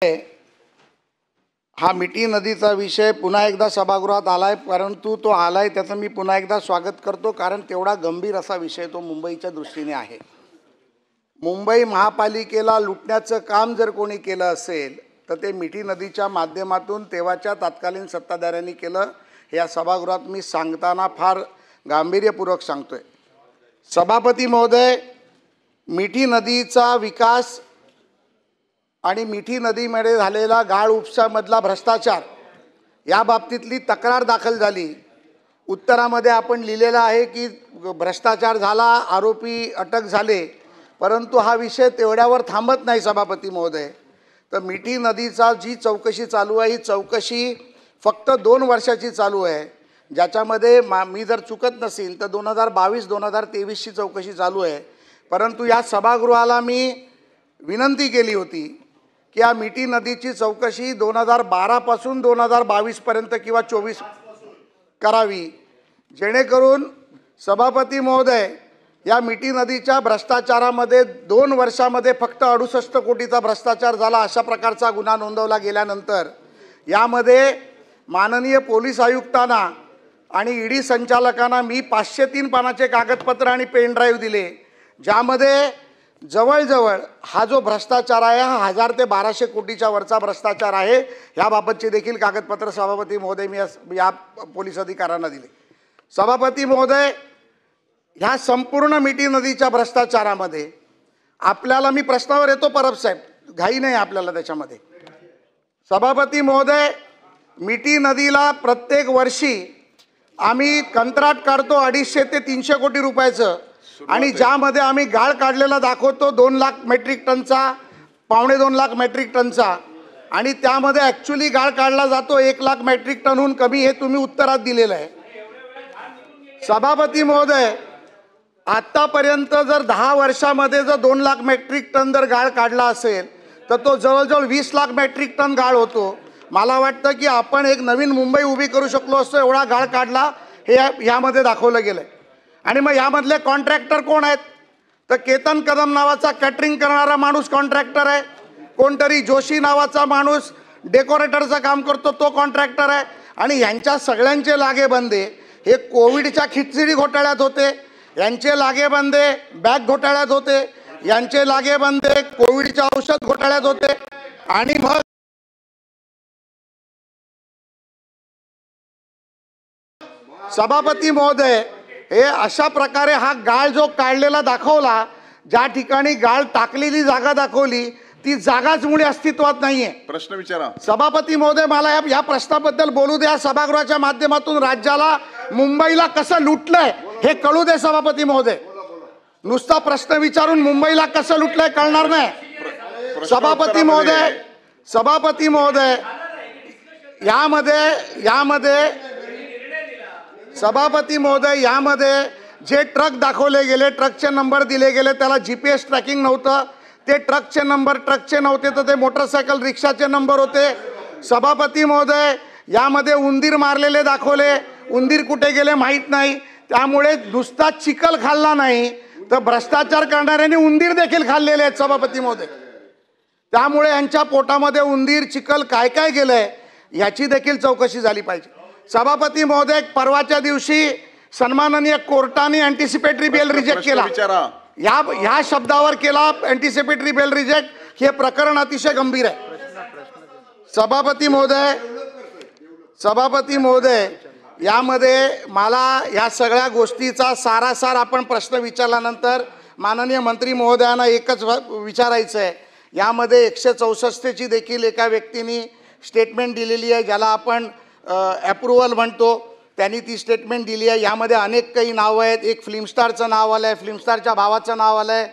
हा मिठी नदीचा विषय पुन्हा एकदा सभागृहात आलाय, परंतु तो आलाय त्याचं मी पुन्हा एकदा स्वागत करतो, कारण तेवढा गंभीर असा विषय तो मुंबईच्या दृष्टीने आहे। मुंबई महापालिकेला लुटण्याचं काम जर कोणी केलं असेल तर ते मिठी नदीच्या माध्यमातून तेव्हाच्या तत्कालीन सत्ताधाऱ्यांनी केलं। या सभागृहात मी सांगताना फार गांभीर्यपूर्वक सांगतोय। सभापती महोदय, मिठी नदीचा विकास आणि मिठी नदीमध्ये झालेला गाळ उपसामधला भ्रष्टाचार या बाबतीतली तक्रार दाखल झाली। उत्तरामध्ये आपण लिहिलेलं आहे की भ्रष्टाचार झाला, आरोपी अटक झाले, परंतु हा विषय तेवढ्यावर थांबत नाही सभापती महोदय। तर मिठी नदीचा जी चौकशी चालू आहे ही चौकशी फक्त 2 वर्षाची चालू आहे, ज्याच्यामध्ये मी जर चुकत नसेल तर 2022-2023 ची चौकशी चालू आहे। परंतु या सभागृहाला मी विनंती केली होती की या मिठी नदीची चौकशी 2012 पासून 2022 पर्यंत किंवा 24 करावी, जेणेकरून सभापती महोदय या मिठी नदीच्या भ्रष्टाचारामध्ये 2 वर्षामध्ये फक्त 68 कोटीचा भ्रष्टाचार झाला अशा प्रकारचा गुन्हा नोंदवला गेल्यानंतर यामध्ये माननीय पोलीस आयुक्तांना आणि ईडी संचालकांना मी 503 पानाचे कागदपत्र आणि पेन ड्राईव्ह दिले, ज्यामध्ये जवळजवळ हा जो भ्रष्टाचार आहे हा 1000 ते 1200 कोटीच्या वरचा भ्रष्टाचार आहे। याबाबतचे देखील कागदपत्र सभापती महोदय मी या पोलीस अधिकाऱ्यांना दिले। सभापती महोदय, ह्या संपूर्ण मिठी नदीच्या भ्रष्टाचारामध्ये आपल्याला मी प्रश्नावर येतो परब साहेब, घाई नाही आपल्याला त्याच्यामध्ये। सभापती महोदय, मिठी नदीला प्रत्येक वर्षी आम्ही कंत्राट काढतो 250 ते 300 कोटी रुपयाचं, आणि ज्यामध्ये आम्ही गाळ काढलेला दाखवतो 2 लाख मेट्रिक टनचा, 2.25 लाख मेट्रिक टनचा, आणि त्यामध्ये ॲक्च्युली गाळ काढला जातो 1 लाख मेट्रिक टनहून कमी, हे तुम्ही उत्तरात दिलेलं आहे। सभापती महोदय, आतापर्यंत जर 10 वर्षामध्ये जर 2 लाख मेट्रिक टन जर गाळ काढला असेल तर तो जवळजवळ 20 लाख मेट्रिक टन गाळ होतो। मला वाटतं की आपण एक नवीन मुंबई उभी करू शकलो असतो, एवढा गाळ काढला हे यामध्ये दाखवलं गेलं आहे। आणि मग यामधले कॉन्ट्रॅक्टर कोण आहेत तर केतन कदम नावाचा कॅटरिंग करणारा माणूस कॉन्ट्रॅक्टर आहे, कोणतरी जोशी नावाचा माणूस डेकोरेटरचं काम करतो तो कॉन्ट्रॅक्टर आहे, आणि यांच्या सगळ्यांचे लागेबंदे हे कोविडच्या खिचडी घोटाळ्यात होते, यांचे लागेबंदे बॅग घोटाळ्यात होते, यांचे लागेबंदे कोविडच्या औषध घोटाळ्यात होते, आणि मग सभापती महोदय हे अशा प्रकारे हा गाळ जो काढलेला दाखवला, ज्या ठिकाणी गाळ टाकलेली जागा दाखवली ती जागाच मुळे अस्तित्वात नाहीये। प्रश्न विचारा सभापती महोदय, मला या प्रश्नाबद्दल बोलू द्या। सभागृहाच्या माध्यमातून राज्याला, मुंबईला कसं लुटलंय हे कळू दे सभापती महोदय। नुसता प्रश्न विचारून मुंबईला कसं लुटलंय कळणार नाही। सभापती महोदय, यामध्ये जे ट्रक दाखवले गेले, ट्रकचे नंबर दिले गेले, त्याला GPS ट्रॅकिंग नव्हतं, ते ट्रकचे नंबर ट्रकचे नव्हते तर ते मोटरसायकल रिक्षाचे नंबर होते। सभापती महोदय, यामध्ये उंदीर मारलेले दाखवले, उंदीर कुठे गेले माहीत नाही, त्यामुळे नुसता चिखल खाल्ला नाही तर भ्रष्टाचार करणाऱ्यांनी उंदीर देखील खाल्लेले आहेत सभापती महोदय। त्यामुळे यांच्या पोटामध्ये उंदीर चिखल काय काय गेलंय याची देखील चौकशी झाली पाहिजे। सभापती महोदय, परवाच्या दिवशी सन्माननीय कोर्टाने अँटिसिपेटरी बेल रिजेक्ट केला, ह्या शब्दावर केला अँटिसिपेटरी बेल रिजेक्ट, हे प्रकरण अतिशय गंभीर आहे। सभापती महोदय, यामध्ये मला या सगळ्या गोष्टीचा सारासार आपण प्रश्न विचारल्यानंतर माननीय मंत्री महोदयांना एकच विचारायचं आहे। यामध्ये 164 ची देखील एका व्यक्तीने स्टेटमेंट दिलेली आहे, ज्याला आपण अप्रूव्हल म्हणतो, त्यांनी ती स्टेटमेंट दिली आहे। यामध्ये अनेक काही नावं आहेत, एक फिल्मस्टारचं नाव आलं आहे, फिल्मस्टारच्या भावाचं नाव आलं आहे,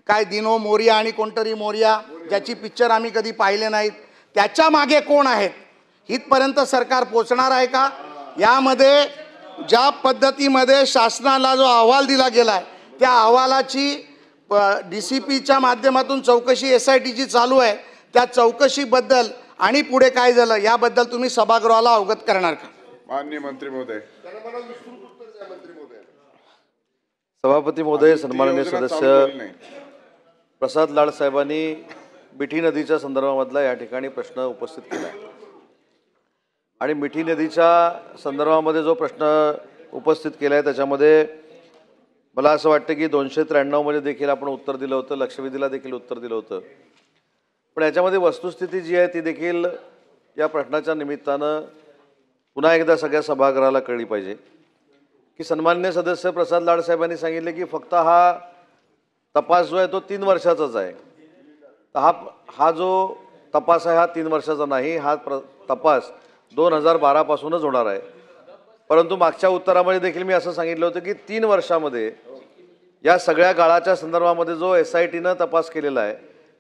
काय दिनो मोरिया आणि कोणतरी मोरिया, ज्याची पिक्चर आम्ही कधी पाहिले नाहीत, त्याच्या मागे कोण आहेत इथपर्यंत सरकार पोचणार आहे का? यामध्ये ज्या पद्धतीमध्ये शासनाला जो अहवाल दिला गेला आहे त्या अहवालाची DCPच्या माध्यमातून चौकशी SITची चालू आहे, त्या चौकशीबद्दल आणि पुढे काय झालं याबद्दल तुम्ही सभागृहाला अवगत करणार का? माननीय मंत्री महोदय। सभापती महोदय, सन्माननीय सदस्य प्रसाद लाड साहेबांनी मिठी नदीच्या संदर्भामधला या ठिकाणी प्रश्न उपस्थित केला आहे आणि मिठी नदीच्या संदर्भामध्ये जो प्रश्न उपस्थित केला आहे त्याच्यामध्ये मला असं वाटतं की 293 मध्ये देखील आपण उत्तर दिलं होतं, लक्षवेधीला देखील उत्तर दिलं होतं. पण याच्यामध्ये वस्तुस्थिती जी आहे ती देखील या प्रश्नाच्या निमित्तानं पुन्हा एकदा सगळ्या सभागृहाला कळली पाहिजे की सन्माननीय सदस्य प्रसाद लाड साहेबांनी सांगितले की फक्त हा तपास जो आहे तो 3 वर्षाचाच आहे. तर हा जो तपास आहे हा 3 वर्षाचा नाही, हा तपास 2012 पासूनच होणार आहे. परंतु मागच्या उत्तरामध्ये देखील मी असं सांगितलं होतं की 3 वर्षामध्ये या सगळ्या गाळाच्या संदर्भामध्ये जो SITनं तपास केलेला आहे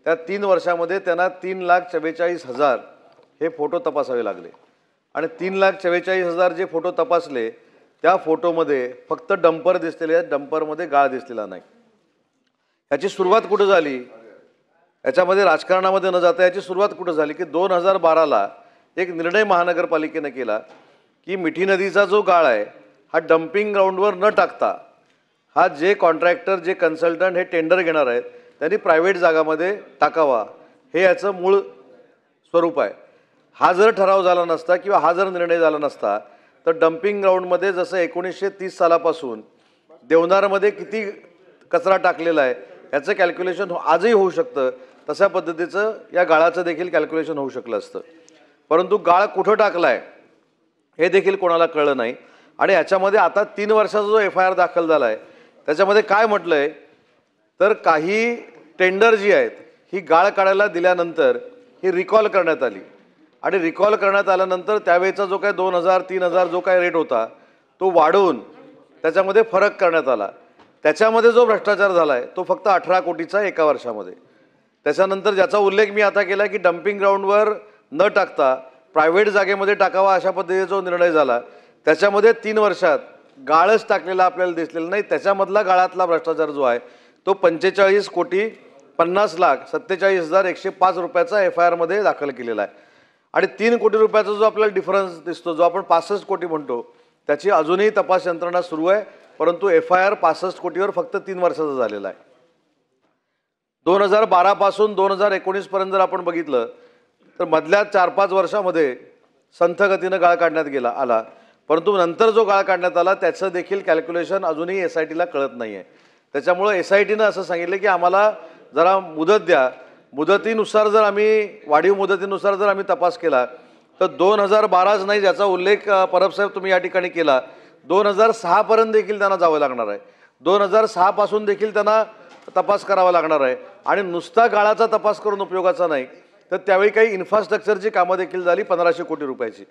त्या 3 वर्षामध्ये त्यांना 3,44,000 हे फोटो तपासावे लागले आणि 3,44,000 जे फोटो तपासले त्या फोटोमध्ये फक्त डंपर दिसलेले आहेत, डंपरमध्ये गाळ दिसलेला नाही. याची सुरुवात कुठं झाली, याच्यामध्ये राजकारणामध्ये न जाता याची सुरुवात कुठं झाली की 2012ला एक निर्णय महानगरपालिकेनं केला की मिठी नदीचा जो गाळ आहे हा डम्पिंग ग्राउंडवर न टाकता हा जे कॉन्ट्रॅक्टर जे कन्सल्टंट हे टेंडर घेणार आहेत त्यांनी प्रायव्हेट जागामध्ये टाकावा, हे याचं मूळ स्वरूप आहे. हा जर ठराव झाला नसता किंवा हा जर निर्णय झाला नसता तर डम्पिंग ग्राउंडमध्ये जसं 1930 सालापासून देवनारमध्ये किती कचरा टाकलेला आहे याचं कॅल्क्युलेशन आजही होऊ शकतं, तशा पद्धतीचं या गाळाचं देखील कॅल्क्युलेशन होऊ शकलं असतं. परंतु गाळ कुठं टाकला आहे हे देखील कोणाला कळलं नाही. आणि याच्यामध्ये आता 3 वर्षाचा जो FIR दाखल झाला आहे त्याच्यामध्ये काय म्हटलं आहे तर काही टेंडर जी आहेत ही गाळ काढायला दिल्यानंतर ही रिकॉल करण्यात आली आणि रिकॉल करण्यात आल्यानंतर त्यावेळेचा जो काय 2,000-3,000 जो काय रेट होता तो वाढवून त्याच्यामध्ये फरक करण्यात आला. त्याच्यामध्ये जो भ्रष्टाचार झाला आहे तो फक्त 18 कोटीचा एका वर्षामध्ये. त्याच्यानंतर ज्याचा उल्लेख मी आता केला की डम्पिंग ग्राउंडवर न टाकता प्रायव्हेट जागेमध्ये टाकावा अशा पद्धतीचा जो निर्णय झाला त्याच्यामध्ये 3 वर्षात गाळच टाकलेला आपल्याला दिसलेला नाही. त्याच्यामधला गाळातला भ्रष्टाचार जो आहे तो 45,50,47,105 रुपयाचा FIR मध्ये दाखल केलेला आहे आणि 3 कोटी रुपयाचा जो आपल्याला डिफरन्स दिसतो जो आपण 65 कोटी म्हणतो त्याची अजूनही तपास यंत्रणा सुरू आहे. परंतु FIR 65 कोटीवर फक्त 3 वर्षाचा झालेला आहे. 2012 पासून 2019 पर्यंत जर आपण बघितलं तर मधल्या 4-5 वर्षामध्ये संथ गतीनं गाळ काढण्यात आला. परंतु नंतर जो गाळ काढण्यात आला त्याचं देखील कॅल्क्युलेशन अजूनही SITला कळत नाही आहे. त्याच्यामुळं SITनं असं सांगितलं की आम्हाला जरा मुदत द्या, मुदतीनुसार जर आम्ही वाढीव मुदतीनुसार जर आम्ही तपास केला तर 2012च नाही ज्याचा उल्लेख परब साहेब तुम्ही या ठिकाणी केला 2006 पर्यंत देखील त्यांना जावं लागणार आहे. 2006 पासून देखील त्यांना तपास करावा लागणार आहे आणि नुसता गाळाचा तपास करून उपयोगाचा नाही तर त्यावेळी काही इन्फ्रास्ट्रक्चरची कामं देखील झाली 1500 कोटी रुपयाची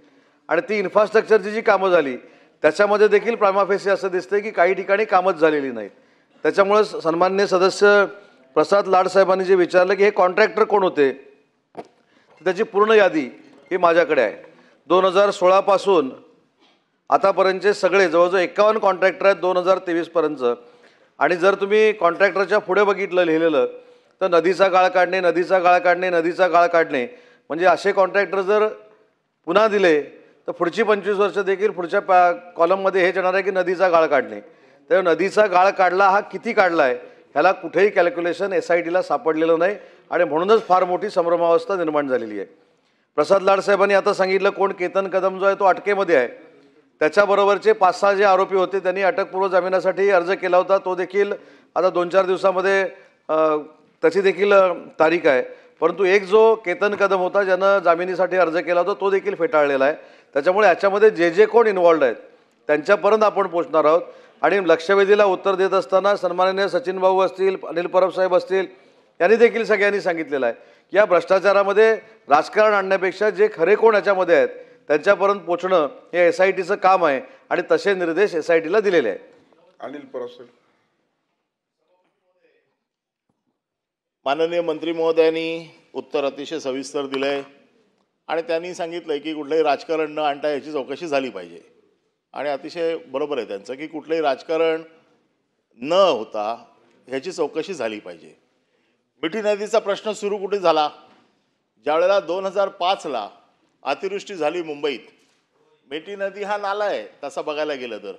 आणि ती इन्फ्रास्ट्रक्चरची जी कामं झाली त्याच्यामध्ये देखील प्रायमा फेसी असं दिसतंय की काही ठिकाणी कामच झालेली नाहीत. त्याच्यामुळे सन्माननीय सदस्य प्रसाद लाड साहेबांनी जे विचारलं की हे कॉन्ट्रॅक्टर कोण होते त्याची पूर्ण यादी ही माझ्याकडे आहे. 2016 पासून आतापर्यंतचे सगळे जवळजवळ 51 कॉन्ट्रॅक्टर आहेत 2023 पर्यंत. आणि जर तुम्ही कॉन्ट्रॅक्टरच्या पुढे बघितलं लिहिलेलं तर नदीचा गाळ काढणे, नदीचा गाळ काढणे, नदीचा गाळ काढणे, म्हणजे असे कॉन्ट्रॅक्टर जर पुन्हा दिले तर पुढची 25 वर्ष देखील पुढच्या कॉलममध्ये हेच येणार आहे की नदीचा गाळ काढणे. तर नदीचा गाळ काढला हा किती काढला आहे ह्याला कुठेही कॅल्क्युलेशन SITला सापडलेलं नाही आणि म्हणूनच फार मोठी संभ्रमावस्था निर्माण झालेली आहे. प्रसाद लाड साहेबांनी आता सांगितलं कोण केतन कदम जो आहे तो अटकेमध्ये आहे, त्याच्याबरोबरचे 5-6 जे आरोपी होते त्यांनी अटकपूर्व जामिनासाठी अर्ज केला होता, तो देखील आता 2-4 दिवसामध्ये त्याची देखील तारीख आहे. परंतु एक जो केतन कदम होता ज्यानं जामिनीसाठी अर्ज केला होता तो देखील फेटाळलेला आहे. त्याच्यामुळे याच्यामध्ये जे कोण इन्व्हॉल्ड आहेत त्यांच्यापर्यंत आपण पोहोचणार आहोत. आणि लक्षवेधीला उत्तर देत असताना सन्माननीय सचिन भाऊ असतील, अनिल परब साहेब असतील, यांनी देखील सगळ्यांनी सांगितलेलं आहे की या भ्रष्टाचारामध्ये राजकारण आणण्यापेक्षा जे खरे कोण याच्यामध्ये आहेत त्यांच्यापर्यंत पोहोचणं हे SITचं काम आहे आणि तसे निर्देश SITला दिलेले आहेत. अनिल परब साहेब. माननीय मंत्री महोदयांनी उत्तर अतिशय सविस्तर दिलं आहे आणि त्यांनी सांगितलं की कुठलंही राजकारण न आणता याची चौकशी झाली पाहिजे आणि अतिशय बरोबर आहे त्यांचं की कुठलंही राजकारण न होता ह्याची चौकशी झाली पाहिजे. मिठी नदीचा प्रश्न सुरू कुठे झाला, ज्यावेळेला 2005ला अतिवृष्टी झाली मुंबईत. मिठी नदी हा नाला आहे तसा बघायला गेलं तर,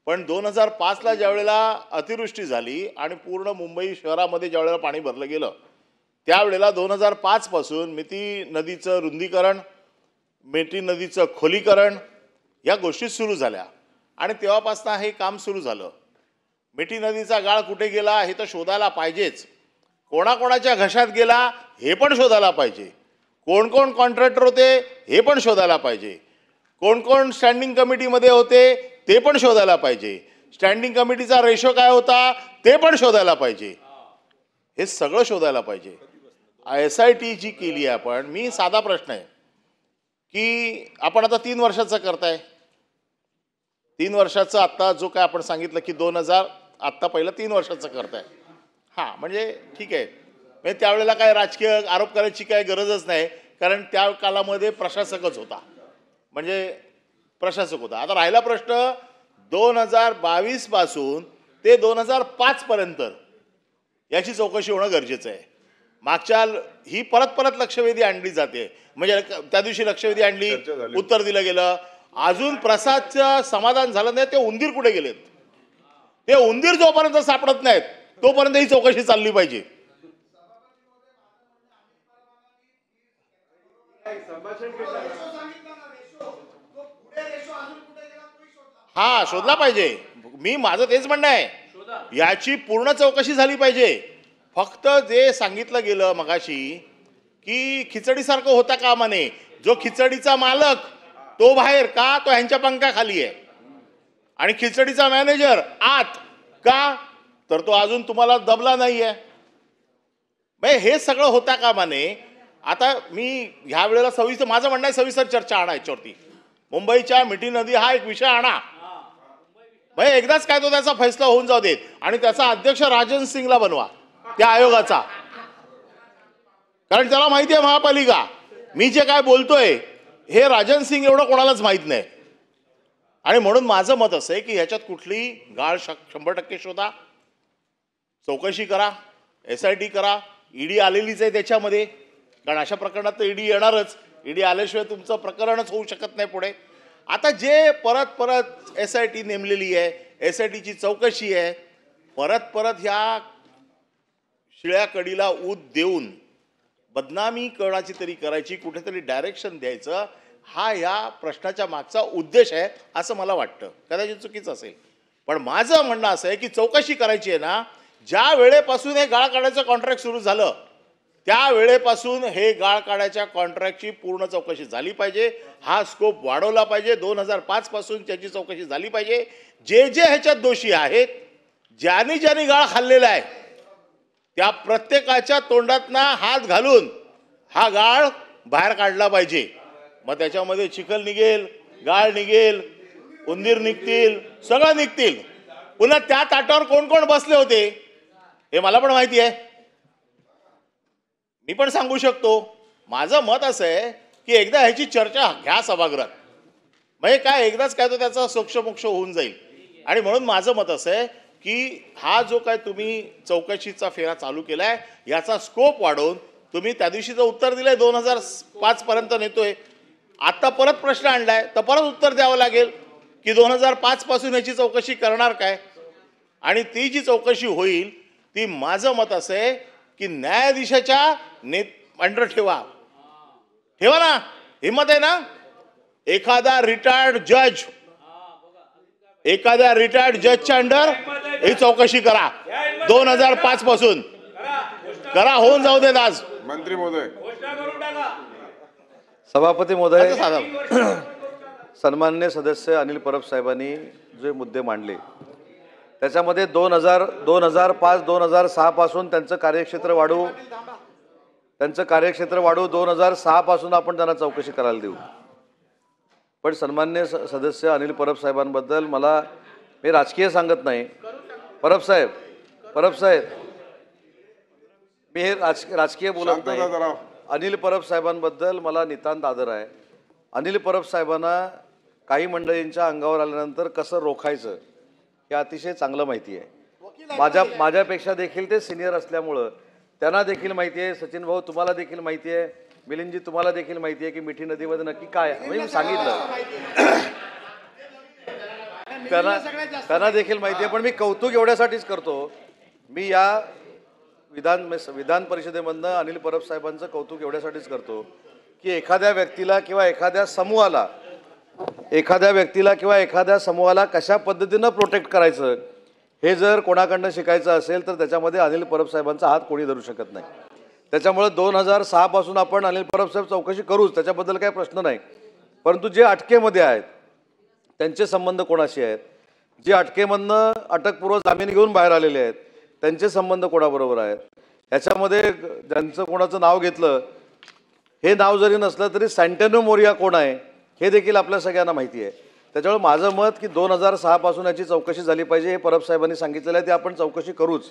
पण 2005ला ज्यावेळेला अतिवृष्टी झाली आणि पूर्ण मुंबई शहरामध्ये ज्यावेळेला पाणी भरलं गेलं त्यावेळेला 2005 पासून मिठी नदीचं रुंदीकरण, मिठी नदीचं खोलीकरण या गोष्टी सुरू झाल्या आणि तेव्हापासून हे काम सुरू झालं. मिठी नदीचा गाळ कुठे गेला हे तर शोधायला पाहिजेच. कोणाकोणाच्या घशात गेला हे पण शोधायला पाहिजे. कोण कोण कॉन्ट्रॅक्टर होते हे पण शोधायला पाहिजे. कोण कोण स्टँडिंग कमिटीमध्ये होते ते पण शोधायला पाहिजे. स्टँडिंग कमिटीचा रेशो काय होता ते पण शोधायला पाहिजे. हे सगळं शोधायला पाहिजे. SIT जी केली आहे आपण, मी साधा प्रश्न आहे की आपण आता 3 वर्षाचं करताय. 3 वर्षाचं आत्ता जो काय आपण सांगितलं की 2000 आत्ता पहिलं 3 वर्षाचं करताय. हां, म्हणजे ठीक आहे. म्हणजे त्यावेळेला काय राजकीय आरोप करायची काय गरजच नाही, कारण त्या कालामध्ये प्रशासकच होता, म्हणजे प्रशासक होता. आता राहिला प्रश्न 2022 पासून ते 2005 पर्यंत याची चौकशी होणं गरजेचं आहे. मागच्या ही परत परत लक्षवेधी आणली जाते, म्हणजे त्या दिवशी लक्षवेधी आणली, उत्तर दिलं गेलं, अजून प्रसादचं समाधान झालं नाही. ते उंदीर कुठे गेलेत? ते उंदीर जोपर्यंत सापडत नाहीत तोपर्यंत ही चौकशी चालली पाहिजे. हा, शोधला पाहिजे. मी माझं तेच म्हणणं आहे, याची पूर्ण चौकशी झाली पाहिजे. फक्त जे सांगितलं गेलं मगाशी की खिचडीसारखं होता कामा नये. जो खिचडीचा मालक तो बाहेर का, तो ह्यांच्या पंखाखाली आहे, आणि खिचडीचा मॅनेजर आत का, तर तो अजून तुम्हाला दबला नाही आहे. म्हणजे हे सगळं होता कामा नये. आता मी ह्या वेळेला सविस्तर, माझं म्हणणं आहे सविस्तर चर्चा आणा याच्यावरती. मुंबईच्या मिठी नदी हा एक विषय आणा. म्हणजे एकदाच काय तो त्याचा फैसला होऊन जाऊ देत, आणि त्याचा अध्यक्ष राजन सिंगला बनवा त्या आयोगाचा, कारण त्याला माहिती आहे महापालिका. मी जे काय बोलतोय हे राजन सिंग एवढं कोणालाच माहित नाही. आणि म्हणून माझं मत असं आहे की ह्याच्यात कुठली गाळ 100% शोधा, चौकशी करा, SIT करा. ED आलेलीच आहे त्याच्यामध्ये, कारण अशा प्रकरणात तर ED येणारच. ED आल्याशिवाय तुमचं प्रकरणच होऊ शकत नाही पुढे. आता जे परत परत SIT नेमलेली आहे, SITची चौकशी आहे, परत परत ह्या शिळ्या कडीला ऊत देऊन बदनामी कोणाची तरी करायची, कुठेतरी डायरेक्शन द्यायचं, हा या प्रश्नाच्या मागचा उद्देश आहे असं मला वाटतं. कदाचित चुकीचं असेल, पण माझं म्हणणं असं आहे की चौकशी करायची आहे ना. ज्या वेळेपासून हे गाळ काढायचं कॉन्ट्रॅक्ट सुरू झालं त्या वेळेपासून हे गाळ काढायच्या कॉन्ट्रॅक्टची पूर्ण चौकशी झाली पाहिजे. हा स्कोप वाढवला पाहिजे. 2005 पासून त्याची चौकशी झाली पाहिजे. जे जे ह्याच्यात दोषी आहेत, ज्यांनी ज्यांनी गाळ खाल्लेला आहे, त्या प्रत्येकाच्या तोंडातना हात घालून हा गाळ बाहेर काढला पाहिजे. मग त्याच्यामध्ये चिखल निघेल, गाळ निघेल, उंदीर निघतील, सगळं निघतील. पुन्हा त्या ताटावर कोण कोण बसले होते हे मला पण माहिती आहे, मी पण सांगू शकतो. माझं मत असं आहे की एकदा ह्याची चर्चा घ्या सभागृहात, म्हणजे काय एकदाच काय तो त्याचा सोक्षमोक्ष होऊन जाईल. आणि म्हणून माझं मत असं आहे की हा जो काय तुम्ही चौकशीचा फेरा चालू केलाय याचा स्कोप वाढवून तुम्ही त्या दिवशीचं उत्तर दिलंय 2005 पर्यंत नेतोय. आता परत प्रश्न आणलाय तर परत उत्तर द्यावं लागेल की 2005 पासून याची चौकशी करणार काय. आणि ती जी चौकशी होईल ती, माझं मत असं आहे की न्यायाधीशाच्या अंडर ठेवा ना. हिम्मत आहे ना. एखाद्या रिटायर्ड जजच्या अंडर ही चौकशी करा. 2005 पासून करा, होऊन जाऊ देत. आज मंत्री महोदय, सभापती महोदय, साधा सन्माननीय सदस्य अनिल परब साहेबांनी जे मुद्दे मांडले त्याच्यामध्ये 2005 2006 पासून त्यांचं कार्यक्षेत्र वाढू 2006 पासून आपण त्यांना चौकशी करायला देऊ. पण सन्माननीय सदस्य अनिल परब साहेबांबद्दल मी राजकीय सांगत नाही. परब साहेब मी हे राजकीय बोलत नाही. अनिल परब साहेबांबद्दल मला नितांत आदर आहे. अनिल परब साहेबांना काही मंडळींच्या अंगावर आल्यानंतर कसं रोखायचं हे अतिशय चांगलं माहिती आहे. माझ्यापेक्षा देखील ते सिनियर असल्यामुळं त्यांना देखील माहिती आहे. सचिन भाऊ तुम्हाला देखील माहिती आहे, मिलिंदजी तुम्हाला देखील माहिती आहे की मिठी नदीमध्ये नक्की काय म्हणजे मी सांगितलं त्यांना देखील माहिती आहे. पण मी कौतुक एवढ्यासाठीच करतो, मी या विधान परिषदेमधनं अनिल परब साहेबांचं कौतुक एवढ्यासाठीच करतो की एखाद्या व्यक्तीला किंवा एखाद्या समूहाला कशा पद्धतीनं प्रोटेक्ट करायचं हे जर कोणाकडनं शिकायचं असेल तर त्याच्यामध्ये अनिल परब साहेबांचा हात कोणी धरू शकत नाही. त्याच्यामुळे 2006 पासून आपण अनिल परब साहेब चौकशी करूच, त्याच्याबद्दल काही प्रश्न नाही. परंतु जे अटकेमध्ये आहेत त्यांचे संबंध कोणाशी आहेत, जे अटकेमधनं अटकपूर्व जामीन घेऊन बाहेर आलेले आहेत त्यांचे संबंध कोणाबरोबर आहेत, याच्यामध्ये ज्यांचं कोणाचं नाव घेतलं हे नाव जरी नसलं तरी सँटेनो मोरिया कोण आहे हे देखील आपल्या सगळ्यांना माहिती आहे. त्याच्यामुळे माझं मत की 2006 पासून याची चौकशी झाली पाहिजे. हे परब साहेबांनी सांगितलेलं आहे, ते आपण चौकशी करूच.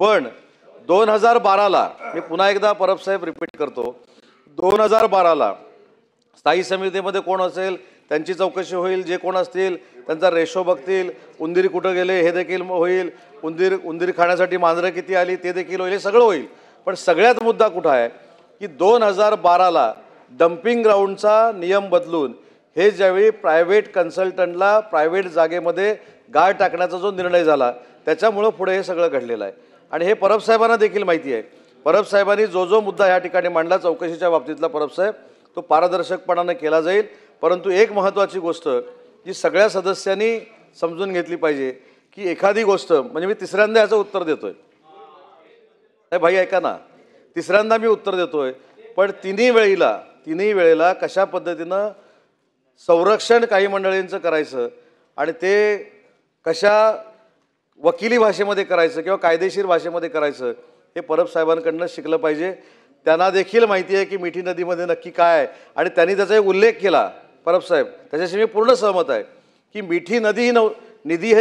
पण 2012ला मी पुन्हा एकदा परब साहेब रिपीट करतो, 2012ला स्थायी समितीमध्ये कोण असेल त्यांची चौकशी होईल, जे कोण असतील त्यांचा रेशो बघतील, उंदीर कुठं गेले हे देखील होईल, उंदीर खाण्यासाठी मांजरं किती आली ते देखील होईल, हे सगळं होईल. पण सगळ्यात मुद्दा कुठं आहे की 2012ला डम्पिंग ग्राउंडचा नियम बदलून हे ज्यावेळी प्रायव्हेट कन्सल्टंटला प्रायव्हेट जागेमध्ये गाळ टाकण्याचा जो निर्णय झाला त्याच्यामुळं पुढे हे सगळं घडलेलं आहे. आणि हे परब साहेबांना देखील माहिती आहे. परब साहेबांनी जो मुद्दा ह्या ठिकाणी मांडला चौकशीच्या बाबतीतला परब साहेब, तो पारदर्शकपणाने केला जाईल. परंतु एक महत्त्वाची गोष्ट जी सगळ्या सदस्यांनी समजून घेतली पाहिजे की एखादी गोष्ट, म्हणजे मी तिसऱ्यांदा याचं उत्तर देतोय, नाही भाई ऐका ना, तिसऱ्यांदा मी उत्तर देतोय, पण तिन्ही वेळेला कशा पद्धतीनं संरक्षण काही मंडळींचं करायचं आणि ते कशा वकिली भाषेमध्ये करायचं किंवा कायदेशीर भाषेमध्ये करायचं हे परब साहेबांकडनं शिकलं पाहिजे. त्यांना देखील माहिती आहे की मिठी नदीमध्ये नक्की काय आहे आणि त्यांनी त्याचा एक उल्लेख केला परब साहेब, त्याच्याशी मी पूर्ण सहमत आहे की मिठी नदी नदी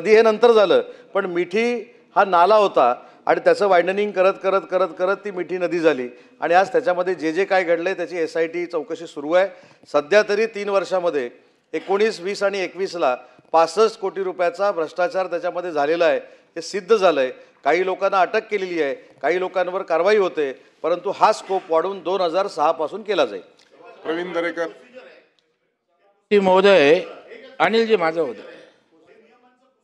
हे नंतर झालं, पण मिठी हा नाला होता आणि त्याचं वायडनिंग करत करत करत करत ती मिठी नदी झाली. आणि आज त्याच्यामध्ये जे काय घडलं त्याची SIT चौकशी सुरू आहे. सध्या तरी 3 वर्षामध्ये 19, 20 आणि 21ला 65 कोटी रुपयाचा भ्रष्टाचार त्याच्यामध्ये झालेला आहे, हे सिद्ध झालं आहे. काही लोकांना अटक केलेली आहे, काही लोकांवर कारवाई होते, परंतु हा स्कोप वाढवून 2006 पासून केला जाईल. प्रवीण दरेकर. महोदय, अनिलजी माझं होतं